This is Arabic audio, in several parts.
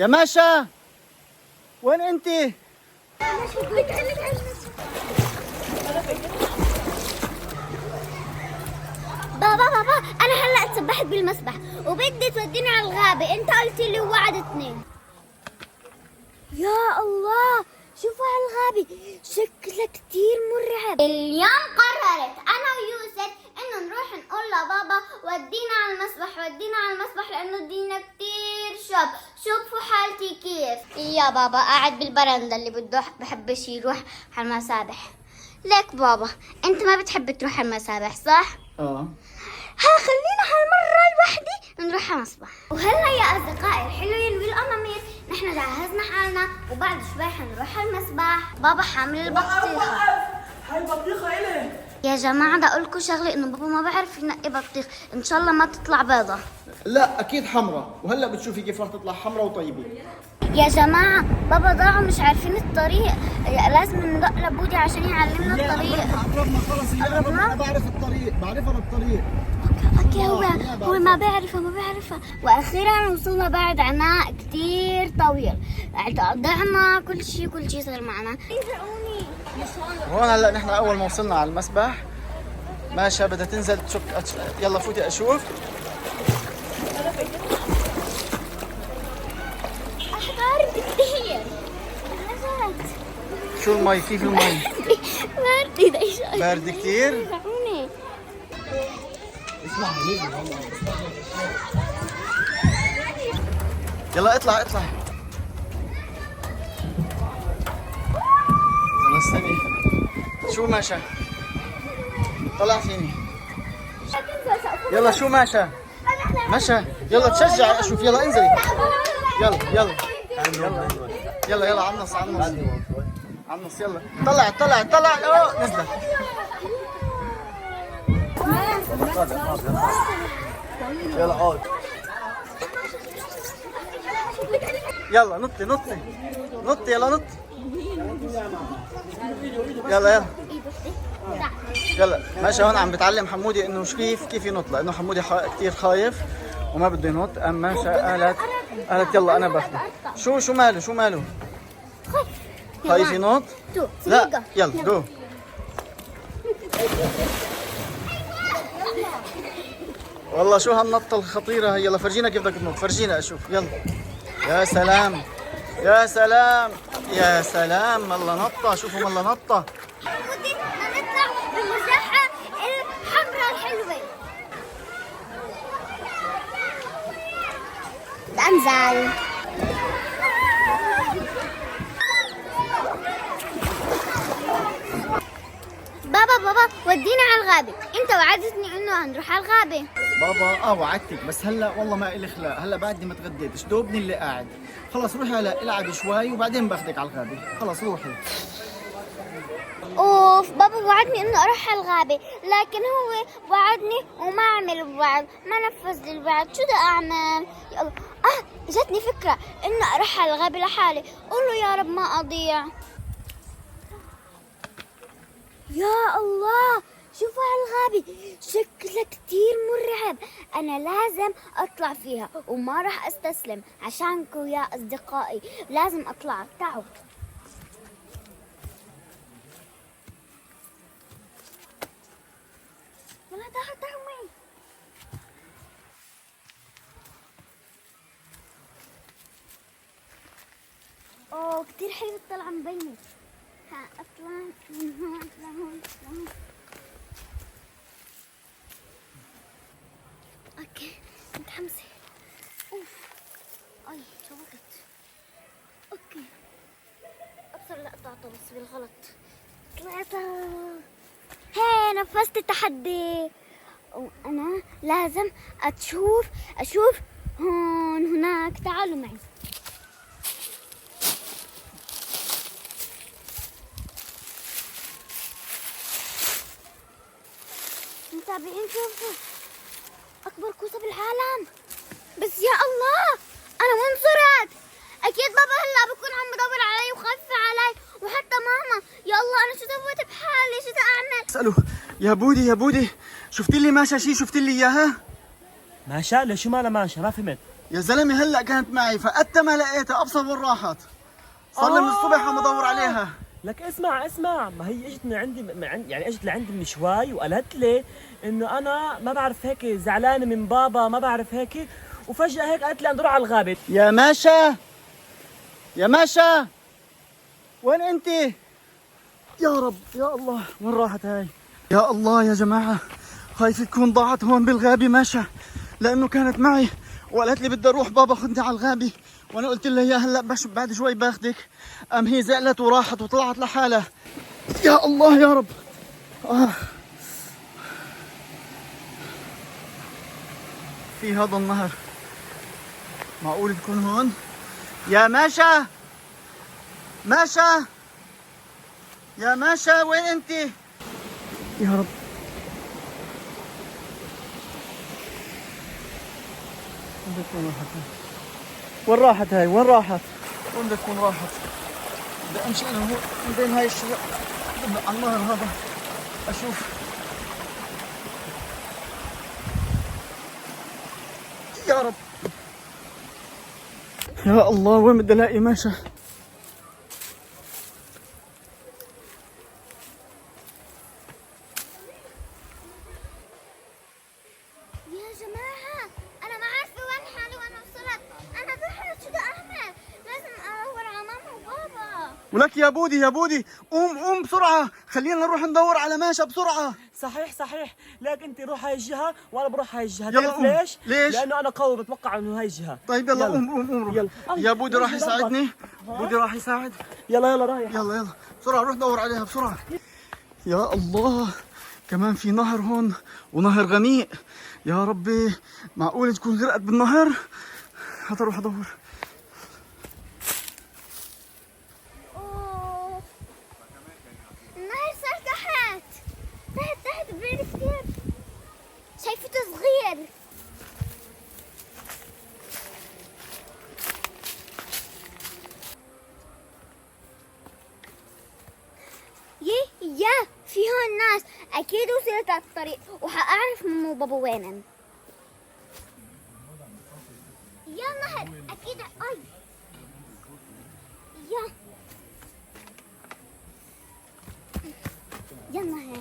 يا ماشا وين انت؟ بابا انا هلا تسبحت بالمسبح وبدي توديني على الغابة، انت قلت لي وعدتني. يا الله شوفوا هالغابة شكلها كتير مرعب. اليوم قررت انا ويوسف انه نروح نقول لبابا ودينا على المسبح ودينا على المسبح لانه الدنيا كتير شب. شوفوا حالتي كيف. يا بابا قاعد بالبرندة اللي بده بحبش يروح على المسابح. ليك بابا انت ما بتحب تروح على المسابح صح؟ ها خلينا هالمرة لوحدي نروح على المسبح. وهلا يا أصدقائي الحلوين والأمامير نحن جهزنا حالنا وبعد شوي حنروح على المسبح. بابا حامل البطيخة. هاي البطيخة إلي. يا جماعة بدي أقول لكم شغلة إنه بابا ما بعرف ينقي بطيخ، إن شاء الله ما تطلع بيضة. لا أكيد حمرا، وهلا بتشوفي كيف راح تطلع حمرا وطيبة. يا جماعة بابا ضاعوا مش عارفين الطريق، لازم ندق لبودي عشان يعلمنا الطريق. قربنا خلص. قربنا؟ أنا بعرف الطريق، بعرفها بالطريق. اوكي هو ما بعرفها واخيرا وصلنا بعد عناء كتير طويل. ضعنا كل شيء صار معنا. هون هلا نحن أول ما وصلنا على المسبح ماشا بدها تنزل تشك. يلا فوتي أشوف. أحمر كتير. شو المي؟ كيف المي؟ باردة بارد كتير؟ يلا اطلع. يلا استني. شو ماشا؟ طلع فيني. يلا شو ماشا؟ يلا تشجع اشوف. يلا انزلي. يلا على النص. يلا طلع. اوه نزلت. يلا عود. يلا نطي. يلا ماشي. هون عم بتعلم حمودي انه كيف ينط، لانه حمودي كثير خايف وما بده ينط. اما قالت يلا انا باخده. شو ماله خايف ينط؟ لا يلا جو. والله شو هالنطة الخطيرة هي. يلا فرجينا كيف بدك تنط. فرجينا اشوف. يلا يا سلام. والله نطة. شوفوا والله نطة. نطلع بالمساحة الحمراء الحلوة. انزل. بابا ودينا على الغابة، انت وعدتني انه هنروح على الغابة. بابا وعدتك، بس هلا والله ما إلي خلاق. هلا بعدني ما تغديتش، دوبني اللي قاعد. خلص روحي هلا العبي شوي وبعدين باخذك على الغابة. خلص روحي. اوف بابا وعدني انه اروح على الغابة، لكن هو وعدني وما عمل الوعد، ما نفذ لي الوعد. شو بدي اعمل؟ جتني فكرة انه اروح على الغابة لحالي. قول له يا رب ما اضيع. يا الله شوفوا هالغابة شكلها كتير مرعب. أنا لازم أطلع فيها وما راح أستسلم عشانكم يا أصدقائي. لازم أطلع. تعالوا يلا تعالوا معي. أوه كتير حلو الطلعة مبينة. اطلع من هون. اطلع هون. اوكي متحمسه. اوف شوقت. اوكي ابصر لا قطعته بس بالغلط. طلعتها. هي نفذت التحدي. وانا لازم اشوف هناك. تعالوا معي. متابعين شوفوا أكبر كوسة بالعالم. بس يا الله أنا وين صرت؟ أكيد بابا هلا بكون عم بدور علي وخاف علي وحتى ماما. يا الله أنا شو سويت بحالي؟ شو بدي أعمل؟ اسأله يا بودي شفت لي ماشا شي؟ شفت لي إياها؟ ماشا؟ ليش ما أنا ماشا؟ ما فهمت. يا زلمه هلا كانت معي فقدتها ما لقيتها، ابصر وين راحت. صار لي من الصبح عم بدور عليها. لك اسمع، ما هي اجت من عندي يعني اجت لعندي من شوي وقالت لي انه انا ما بعرف هيك زعلانه من بابا، ما بعرف هيك، وفجأة هيك قالت لي نروح على الغابة. يا ماشا، يا ماشا، وين انت؟ يا رب يا الله، وين راحت هاي؟ يا الله يا جماعة، خايف تكون ضاعت هون بالغابة ماشا، لأنه كانت معي وقالت لي بدي أروح بابا خدني على الغابة، وأنا قلت لها يا هلا بعد شوي باخدك، أم هي زعلت وراحت وطلعت لحالها. يا الله يا رب. في هذا النهر، معقول تكون هون؟ يا ماشا، ماشا، يا ماشا، وين انت؟ يا رب. وين راحت هاي؟ وين راحت؟ وين بدها تكون راحت؟ بدي امشي انا هون من بين هاي الشجر على النهر هذا اشوف. يا رب يا الله، وين بدي الاقي ماشا؟ يا جماعة أنا ما عارفة وين حالي وأنا وصلت، أنا بحر شو بدي أعمل؟ لازم أدور على ماما وبابا. ولك يا بودي قوم بسرعة، خلينا نروح ندور على ماشا بسرعة. صحيح، لك انت روح هاي الجهة وانا بروح هاي الجهة. يلا تعرف قوم. ليش؟ ليش؟ لأنه أنا قوي بتوقع إنه هاي الجهة. طيب يلا قوم. يلا. يا بودي راح يساعدني، بودي راح يساعد. يلا رايح. يلا بسرعة روح دور عليها بسرعة. يا الله، كمان في نهر هون ونهر غميق. يا ربي، معقول تكون غرقت بالنهر؟ هات اروح ادور. أوه، النهر صار تحت بعيد كثير، شايفته صغير. يا في هون ناس، اكيد وصلت على الطريق وحاعرف ماما وبابا وينن. يا نهر اكيد. اي يا نهر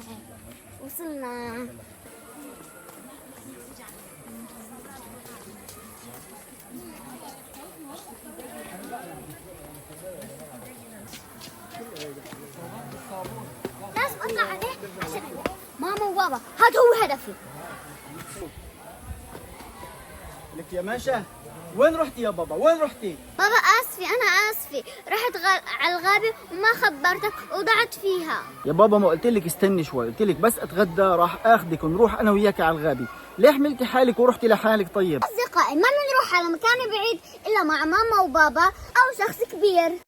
وصلنا. لازم اطلع عليه عشان ماما وبابا، هذا هو هدفي. لك يا ماشا، وين رحتي يا بابا؟ وين رحتي؟ بابا انا اسفه، رحت على الغابه وما خبرتك وضعت فيها. يا بابا ما قلت لك استني شوي، قلت لك بس اتغدى راح اخذك ونروح انا وياك على الغابه، ليه حملتي حالك ورحتي لحالك؟ طيب اصدقائي ما بنروح على مكان بعيد الا مع ماما وبابا او شخص كبير.